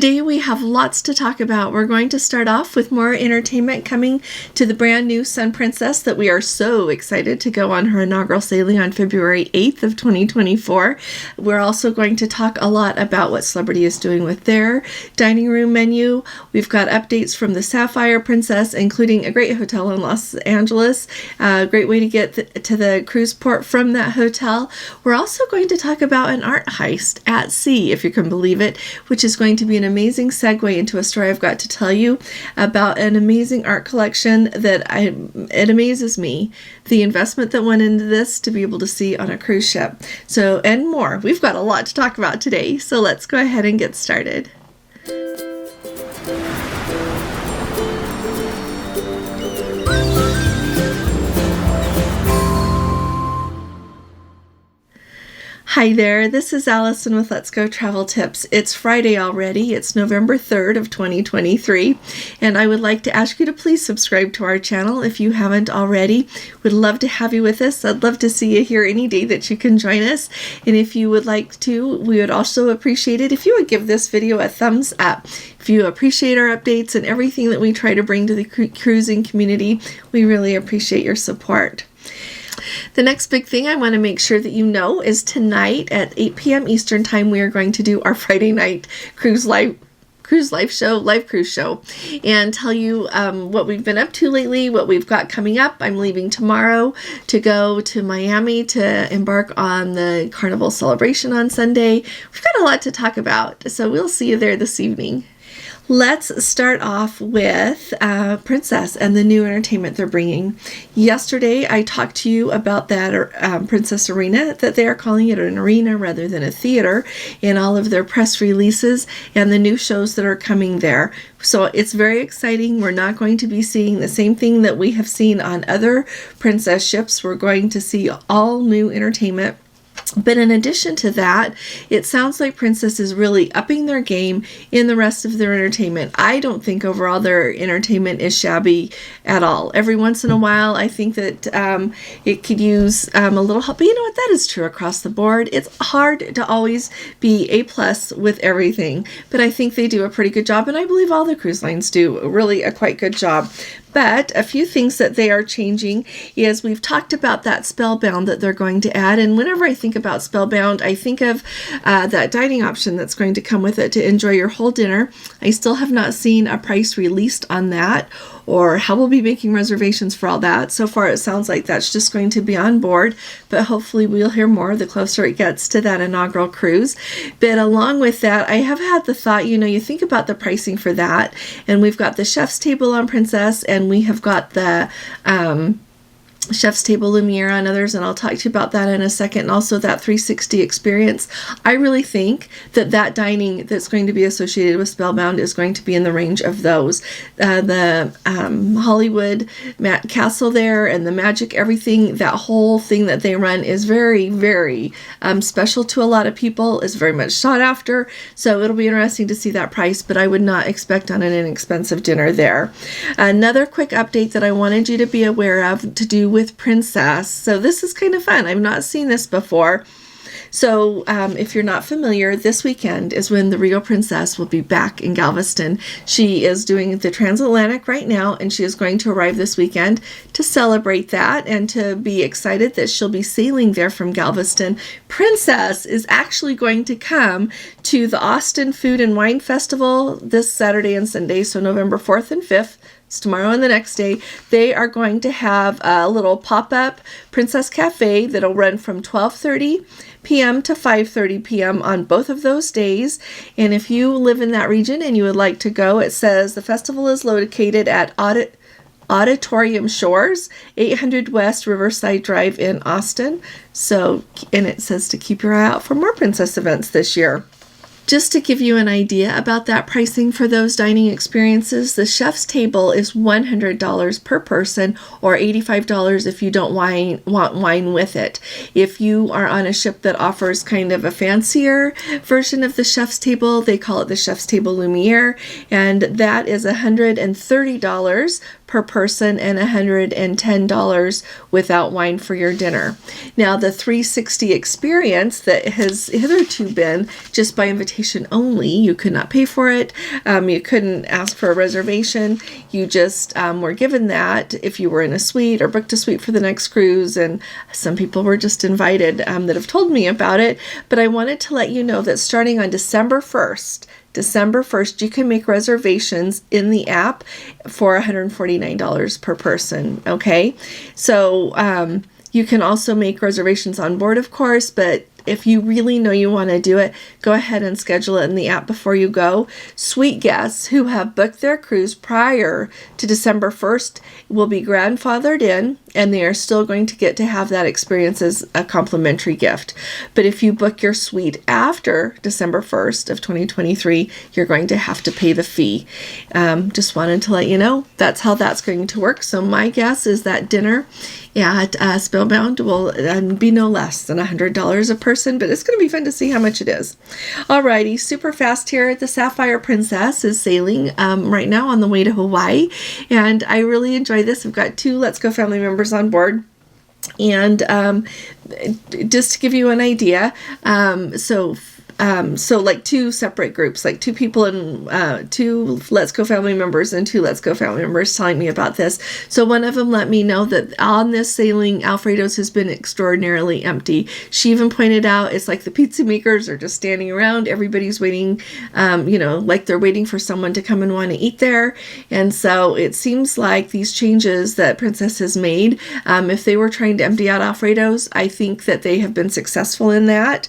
Today we have lots to talk about. We're going to start off with more entertainment coming to the brand new Sun Princess that we are so excited to go on her inaugural sailing on February 8th of 2024. We're also going to talk a lot about what Celebrity is doing with their dining room menu. We've got updates from the Sapphire Princess, including a great hotel in Los Angeles, a great way to get to the cruise port from that hotel. We're also going to talk about an art heist at sea, if you can believe it, which is going to be an amazing segue into a story I've got to tell you about an amazing art collection that it amazes me, the investment that went into this to be able to see on a cruise ship. So, and more. We've got a lot to talk about today, so let's go ahead and get started. Hi there, this is Allison with Let's Go Travel Tips. It's Friday already. It's November 3rd of 2023, and I would like to ask you to please subscribe to our channel if you haven't already. We'd love to have you with us. I'd love to see you here any day that you can join us, and if you would like to, we would also appreciate it if you would give this video a thumbs up. If you appreciate our updates and everything that we try to bring to the cruising community, we really appreciate your support. The next big thing I want to make sure that you know is tonight at 8 p.m. Eastern Time, we are going to do our Friday night live cruise show, and tell you what we've been up to lately, what we've got coming up. I'm leaving tomorrow to go to Miami to embark on the Carnival celebration on Sunday. We've got a lot to talk about, so we'll see you there this evening. Let's start off with Princess and the new entertainment they're bringing. Yesterday, I talked to you about that Princess Arena, that they are calling it an arena rather than a theater, in all of their press releases and the new shows that are coming there. So it's very exciting. We're not going to be seeing the same thing that we have seen on other Princess ships. We're going to see all new entertainment. But in addition to that, it sounds like Princess is really upping their game in the rest of their entertainment. I don't think overall their entertainment is shabby at all. Every once in a while, I think that it could use a little help. But you know what? That is true across the board. It's hard to always be A+ with everything. But I think they do a pretty good job. And I believe all the cruise lines do really a quite good job. But a few things that they are changing is we've talked about that Spellbound that they're going to add. And whenever I think about Spellbound, I think of that dining option that's going to come with it to enjoy your whole dinner. I still have not seen a price released on that or how we'll be making reservations for all that. So far, it sounds like that's just going to be on board, but hopefully we'll hear more the closer it gets to that inaugural cruise. But along with that, I have had the thought, you think about the pricing for that, and we've got the chef's table on Princess, and we have got the Chef's Table Lumiere on others, and I'll talk to you about that in a second, and also that 360 experience. I really think that dining that's going to be associated with Spellbound is going to be in the range of those. The Hollywood Castle there and the Magic, everything, that whole thing that they run is very, very special to a lot of people, is very much sought after, so it'll be interesting to see that price, but I would not expect on an inexpensive dinner there. Another quick update that I wanted you to be aware of to do with Princess. So this is kind of fun. I've not seen this before. So if you're not familiar, this weekend is when the Regal Princess will be back in Galveston. She is doing the transatlantic right now, and she is going to arrive this weekend to celebrate that and to be excited that she'll be sailing there from Galveston. Princess is actually going to come to the Austin Food and Wine Festival this Saturday and Sunday, so November 4th and 5th. It's tomorrow and the next day. They are going to have a little pop-up Princess Cafe that'll run from 12:30 p.m. to 5:30 p.m. on both of those days. And if you live in that region and you would like to go, it says the festival is located at Auditorium Shores, 800 West Riverside Drive in Austin. So, and it says to keep your eye out for more Princess events this year. Just to give you an idea about that pricing for those dining experiences, the chef's table is $100 per person, or $85 if you don't want wine with it. If you are on a ship that offers kind of a fancier version of the chef's table, they call it the Chef's Table Lumiere, and that is $130 per person and $110 without wine for your dinner. Now, the 360 experience that has hitherto been just by invitation only, you could not pay for it, you couldn't ask for a reservation, you just were given that if you were in a suite or booked a suite for the next cruise, and some people were just invited that have told me about it. But I wanted to let you know that starting on December 1st, you can make reservations in the app for $149 per person, okay? So you can also make reservations on board, of course, but if you really know you want to do it, go ahead and schedule it in the app before you go. Suite guests who have booked their cruise prior to December 1st will be grandfathered in, and they are still going to get to have that experience as a complimentary gift. But if you book your suite after December 1st of 2023, you're going to have to pay the fee. Just wanted to let you know that's how that's going to work. So my guess is that dinner at Spellbound will be no less than $100 a person, but it's going to be fun to see how much it is. Alrighty, super fast here. The Sapphire Princess is sailing right now on the way to Hawaii, and I really enjoy this. I've got 2 Let's Go family members on board. And just to give you an idea, so like 2 separate groups, like 2 people and 2 Let's Go family members and 2 Let's Go family members telling me about this. So one of them let me know that on this sailing, Alfredo's has been extraordinarily empty. She even pointed out it's like the pizza makers are just standing around. Everybody's waiting, like they're waiting for someone to come and want to eat there. And so it seems like these changes that Princess has made, if they were trying to empty out Alfredo's, I think that they have been successful in that.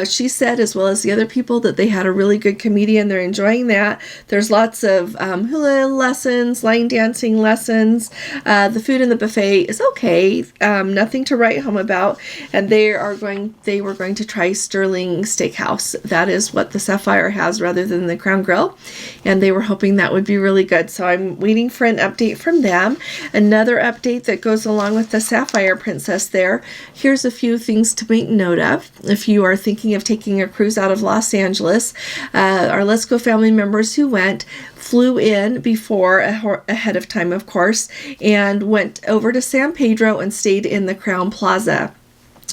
She said, as well as the other people, that they had a really good comedian. They're enjoying that. There's lots of hula lessons, line dancing lessons. The food in the buffet is okay. Nothing to write home about. And they were going to try Sterling Steakhouse. That is what the Sapphire has rather than the Crown Grill. And they were hoping that would be really good. So I'm waiting for an update from them. Another update that goes along with the Sapphire Princess there. Here's a few things to make note of. If you are thinking of taking a cruise out of Los Angeles, our Let's Go family members who went flew in before ahead of time, of course, and went over to San Pedro and stayed in the Crown Plaza,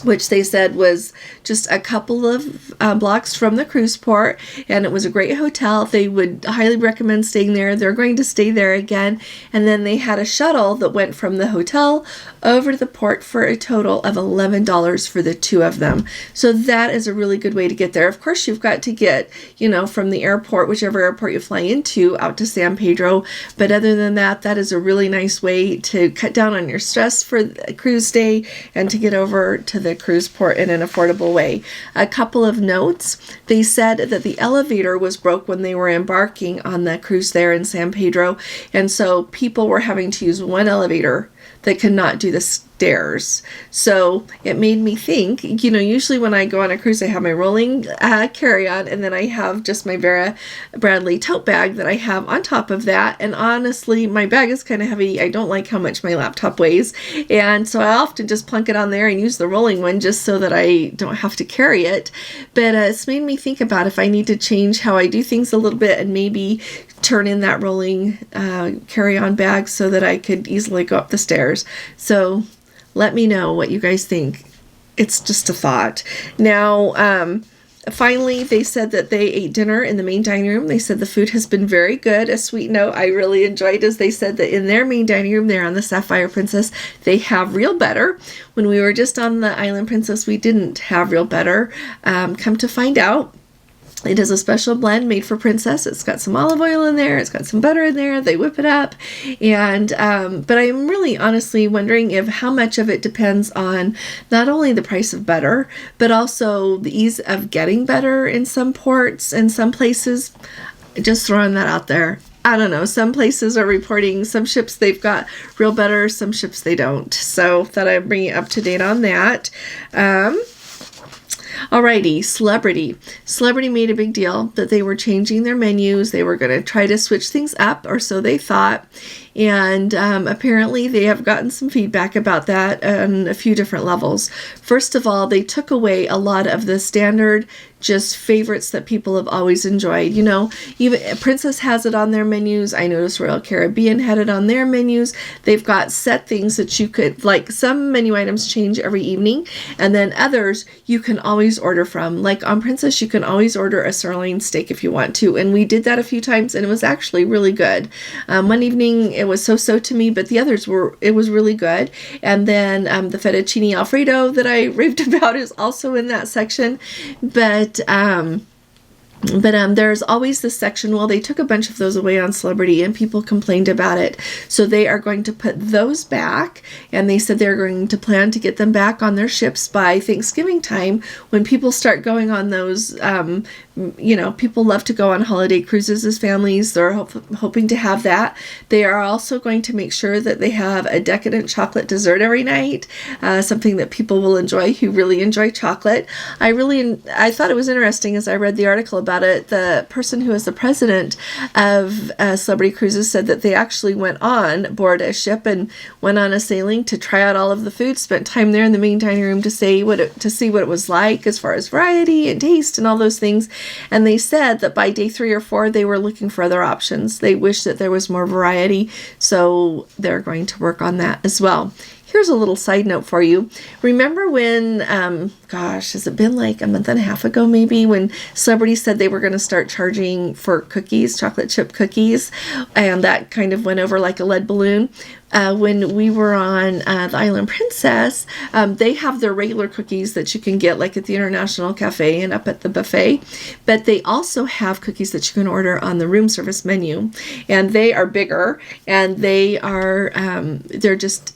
which they said was just a couple of blocks from the cruise port, and it was a great hotel. They would highly recommend staying there. They're going to stay there again. And then they had a shuttle that went from the hotel over to the port for a total of $11 for the 2 of them. So that is a really good way to get there. Of course, you've got to get, from the airport, whichever airport you fly into, out to San Pedro. But other than that, that is a really nice way to cut down on your stress for the cruise day and to get over to the cruise port in an affordable way. A couple of notes. They said that the elevator was broke when they were embarking on the cruise there in San Pedro, and so people were having to use one elevator that could not do the stairs. So it made me think, usually when I go on a cruise, I have my rolling carry-on, and then I have just my Vera Bradley tote bag that I have on top of that. And honestly, my bag is kind of heavy. I don't like how much my laptop weighs. And so I often just plunk it on there and use the rolling one just so that I don't have to carry it. But it's made me think about if I need to change how I do things a little bit and maybe turn in that rolling carry-on bag so that I could easily go up the stairs. So let me know what you guys think. It's just a thought. Now, finally, they said that they ate dinner in the main dining room. They said the food has been very good. A sweet note I really enjoyed is they said that in their main dining room there on the Sapphire Princess, they have real butter. When we were just on the Island Princess, we didn't have real butter. Come to find out, it is a special blend made for Princess. It's got some olive oil in there. It's got some butter in there. They whip it up. And, but I'm really honestly wondering if how much of it depends on not only the price of butter, but also the ease of getting butter in some ports and some places. Just throwing that out there. I don't know. Some places are reporting some ships they've got real butter, some ships they don't. So thought I'd bring you up to date on that. Alrighty, Celebrity. Celebrity made a big deal that they were changing their menus. They were going to try to switch things up, or so they thought. And apparently they have gotten some feedback about that on a few different levels. First of all, they took away a lot of the standard just favorites that people have always enjoyed. You know, even Princess has it on their menus. I noticed Royal Caribbean had it on their menus. They've got set things that you could, like some menu items change every evening, and then others you can always order from. Like on Princess, you can always order a sirloin steak if you want to, and we did that a few times, and it was actually really good. One evening it was so-so to me, but the others it was really good. And then the fettuccine Alfredo that I raved about is also in that section. But there's always this section, well, they took a bunch of those away on Celebrity and people complained about it. So they are going to put those back, and they said they're going to plan to get them back on their ships by Thanksgiving time when people start going on those, you know, people love to go on holiday cruises as families. They're hoping to have that. They are also going to make sure that they have a decadent chocolate dessert every night, something that people will enjoy who really enjoy chocolate. I thought it was interesting as I read the article about it. The person who is the president of Celebrity Cruises said that they actually went on board a ship and went on a sailing to try out all of the food, spent time there in the main dining room to see what it was like as far as variety and taste and all those things. And they said that by day 3 or 4, they were looking for other options. They wish that there was more variety, so they're going to work on that as well. Here's a little side note for you. Remember when, has it been like a month and a half ago maybe, when Celebrity said they were going to start charging for cookies, chocolate chip cookies, and that kind of went over like a lead balloon? When we were on the Island Princess, they have their regular cookies that you can get like at the International Cafe and up at the buffet, but they also have cookies that you can order on the room service menu, and they are bigger, and they are, they're just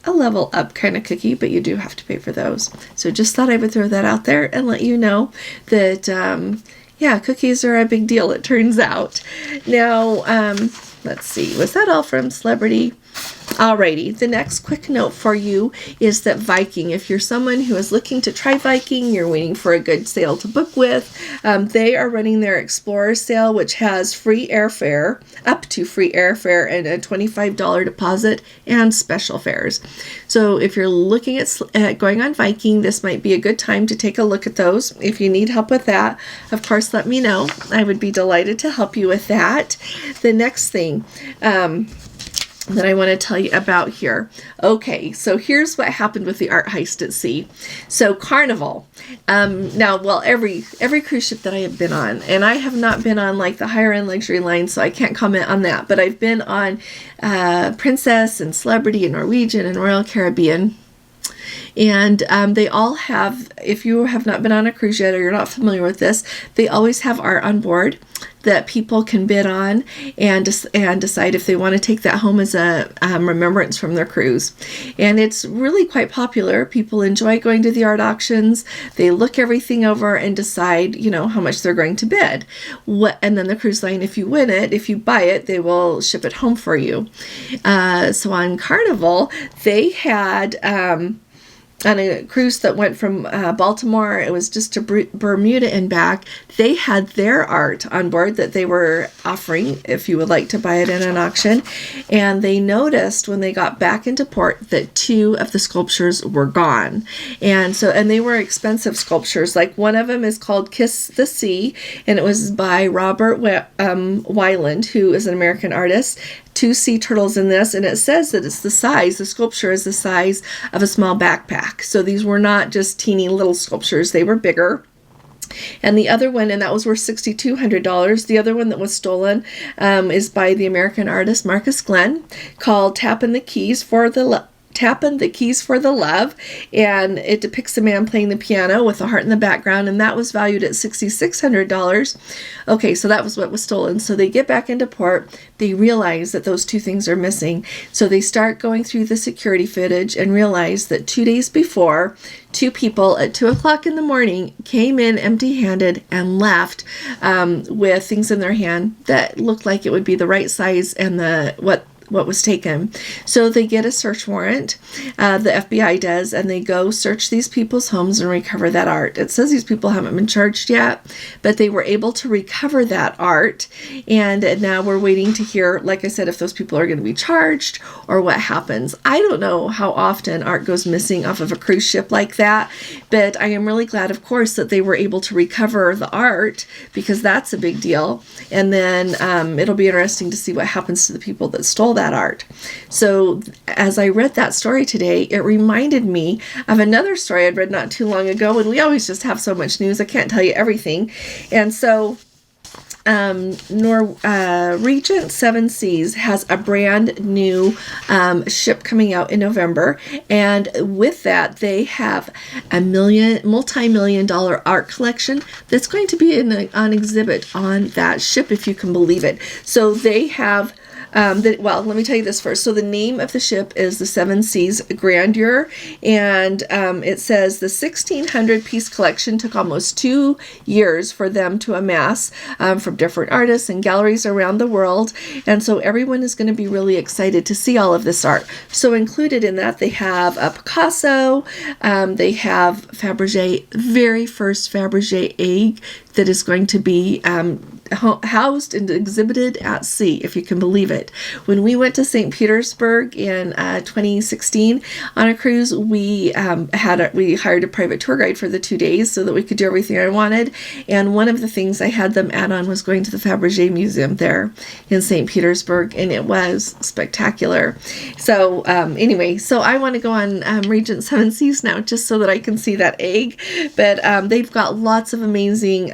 a level up kind of cookie, but you do have to pay for those. So just thought I would throw that out there and let you know that, cookies are a big deal, it turns out. Now, let's see, was that all from Celebrity? Alrighty, the next quick note for you is that Viking, if you're someone who is looking to try Viking, you're waiting for a good sale to book with, they are running their Explorer sale, which has free airfare, up to free airfare, and a $25 deposit and special fares. So if you're looking at going on Viking, this might be a good time to take a look at those. If you need help with that, of course, let me know. I would be delighted to help you with that. The next thing, that I want to tell you about here. Okay, so here's what happened with the art heist at sea. So Carnival, every cruise ship that I have been on, and I have not been on like the higher end luxury line, so I can't comment on that, but I've been on Princess and Celebrity and Norwegian and Royal Caribbean. And they all have, if you have not been on a cruise yet or you're not familiar with this, they always have art on board that people can bid on and decide if they want to take that home as a remembrance from their cruise. And it's really quite popular. People enjoy going to the art auctions. They look everything over and decide, how much they're going to bid. And then the cruise line, if you win it, if you buy it, they will ship it home for you. So on Carnival, they had on a cruise that went from Baltimore, it was just to Bermuda and back, they had their art on board that they were offering if you would like to buy it in an auction. And they noticed when they got back into port that 2 of the sculptures were gone. And they were expensive sculptures. Like one of them is called Kiss the Sea, and it was by Robert Weiland, who is an American artist. 2 sea turtles in this, and it says that the sculpture is the size of a small backpack. So these were not just teeny little sculptures, they were bigger. And the other one, and that was worth $6,200. The other one that was stolen is by the American artist Marcus Glenn, called Tappin' the Keys for the Love, and it depicts a man playing the piano with a heart in the background, and that was valued at $6,600. Okay, so that was what was stolen. So they get back into port, they realize that those 2 things are missing, so they start going through the security footage and realize that 2 days before, 2 people at 2 o'clock in the morning came in empty-handed and left with things in their hand that looked like it would be the right size and what was taken. So they get a search warrant, the FBI does, and they go search these people's homes and recover that art. It says these people haven't been charged yet, but they were able to recover that art, and now we're waiting to hear, like I said, if those people are going to be charged or what happens. I don't know how often art goes missing off of a cruise ship like that, but I am really glad, of course, that they were able to recover the art, because that's a big deal. And then it'll be interesting to see what happens to the people that stole that art. So as I read that story today, it reminded me of another story I'd read not too long ago, and we always just have so much news, I can't tell you everything. And so Regent Seven Seas has a brand new ship coming out in November, and with that they have a multi-million-dollar art collection that's going to be on exhibit on that ship, if you can believe it. So they have well, let me tell you this first. So the name of the ship is the Seven Seas Grandeur, and it says the 1,600-piece collection took almost 2 years for them to amass from different artists and galleries around the world, and so everyone is going to be really excited to see all of this art. So included in that, they have a Picasso, they have Fabergé, very first Fabergé egg that is going to be housed and exhibited at sea, if you can believe it. When we went to St. Petersburg in 2016 on a cruise, we hired a private tour guide for the 2 days so that we could do everything I wanted. And one of the things I had them add on was going to the Fabergé Museum there in St. Petersburg, and it was spectacular. So anyway, so I want to go on Regent Seven Seas now just so that I can see that egg. But they've got lots of amazing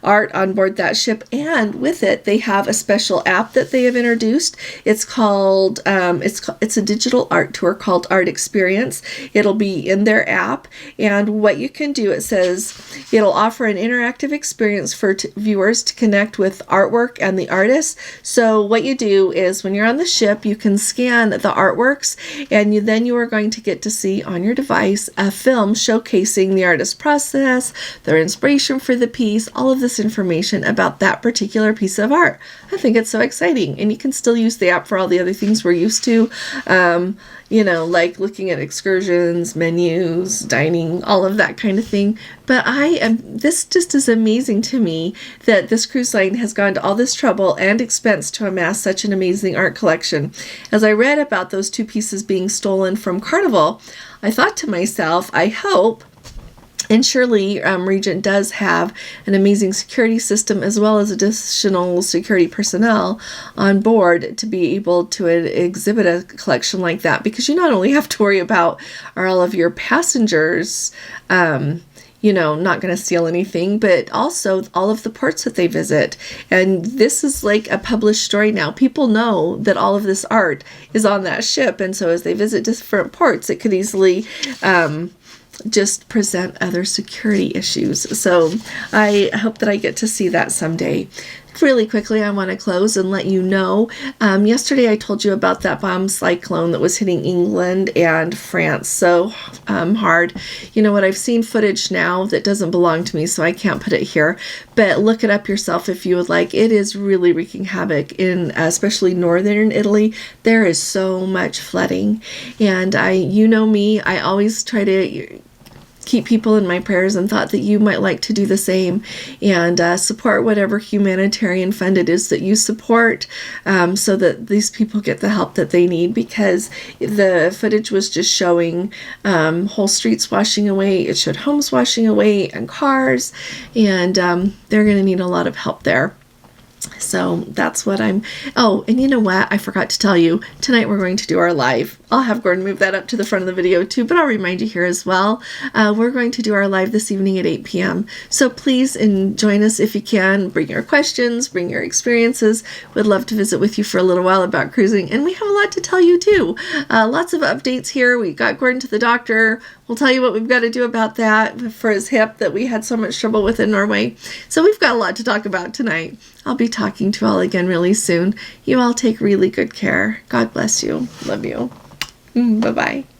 art on board that ship, and with it they have a special app that they have introduced. It's called it's a digital art tour called Art Experience. It'll be in their app, and what you can do, it says it'll offer an interactive experience for viewers to connect with artwork and the artist. So what you do is when you're on the ship, you can scan the artworks, and then you are going to get to see on your device a film showcasing the artist's process, their inspiration for the piece, all of this information about that particular piece of art. I think it's so exciting, and you can still use the app for all the other things we're used to, like looking at excursions, menus, dining, all of that kind of thing. But this just is amazing to me that this cruise line has gone to all this trouble and expense to amass such an amazing art collection. As I read about those 2 pieces being stolen from Carnival, I thought to myself, I hope, and surely Regent does have an amazing security system as well as additional security personnel on board to be able to exhibit a collection like that, because you not only have to worry about are all of your passengers not going to steal anything, but also all of the ports that they visit. And this is like a published story now. People know that all of this art is on that ship, and so as they visit different ports, it could easily just present other security issues. So I hope that I get to see that someday. Really quickly, I want to close and let you know, yesterday I told you about that bomb cyclone that was hitting England and France so hard. You know what, I've seen footage now that doesn't belong to me, so I can't put it here, but look it up yourself if you would like. It is really wreaking havoc in especially northern Italy. There is so much flooding, and you know me, I always try to keep people in my prayers, and thought that you might like to do the same and support whatever humanitarian fund it is that you support, so that these people get the help that they need, because the footage was just showing whole streets washing away. It showed homes washing away and cars, and they're going to need a lot of help there. So that's what and you know what? I forgot to tell you, tonight we're going to do our live. I'll have Gordon move that up to the front of the video too, but I'll remind you here as well. We're going to do our live this evening at 8 p.m. So please join us if you can. Bring your questions, bring your experiences. We'd love to visit with you for a little while about cruising, and we have a lot to tell you too. Lots of updates here. We got Gordon to the doctor. We'll tell you what we've got to do about that for his hip that we had so much trouble with in Norway. So we've got a lot to talk about tonight. I'll be talking to you all again really soon. You all take really good care. God bless you. Love you. Bye-bye.